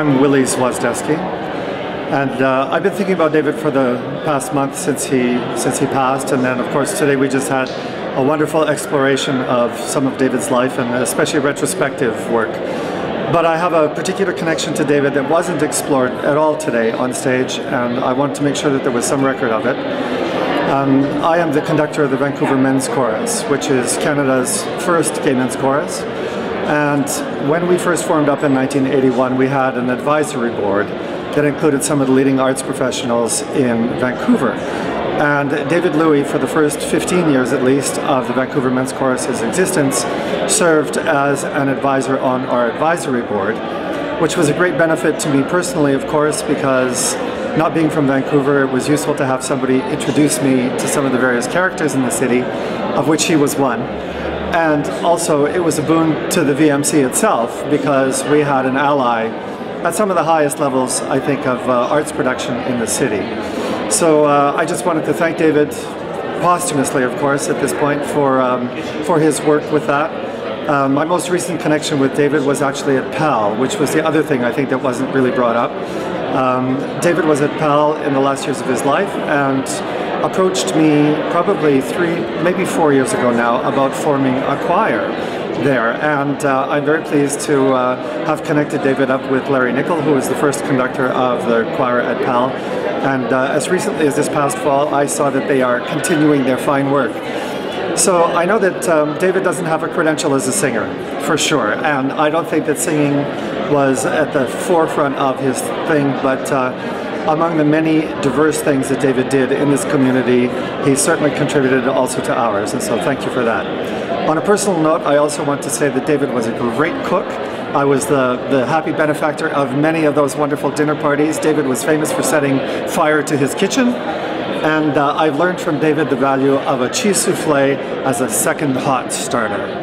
I'm Willi Zwozdesk, and I've been thinking about David for the past month since he passed, and then of course today we just had a wonderful exploration of some of David's life and especially retrospective work. But I have a particular connection to David that wasn't explored at all today on stage, and I wanted to make sure that there was some record of it. I am the conductor of the Vancouver Men's Chorus, which is Canada's first gay men's chorus. And when we first formed up in 1981, we had an advisory board that included some of the leading arts professionals in Vancouver. And David Louis, for the first 15 years at least of the Vancouver Men's Chorus's existence, served as an advisor on our advisory board, which was a great benefit to me personally, of course, because not being from Vancouver, it was useful to have somebody introduce me to some of the various characters in the city, of which he was one. And also, it was a boon to the VMC itself because we had an ally at some of the highest levels, I think, of arts production in the city. So I just wanted to thank David, posthumously of course at this point, for his work with that. My most recent connection with David was actually at PAL, which was the other thing I think that wasn't really brought up. David was at PAL in the last years of his life and approached me probably 3, maybe 4 years ago now about forming a choir there, and I'm very pleased to have connected David up with Larry Nickel, who was the first conductor of the choir at PAL, and as recently as this past fall I saw that they are continuing their fine work. So I know that David doesn't have a credential as a singer, for sure, and I don't think that singing was at the forefront of his thing, but among the many diverse things that David did in this community, he certainly contributed also to ours, and so thank you for that. On a personal note, I also want to say that David was a great cook. I was the happy benefactor of many of those wonderful dinner parties. David was famous for setting fire to his kitchen, and I've learned from David the value of a cheese souffle as a second hot starter.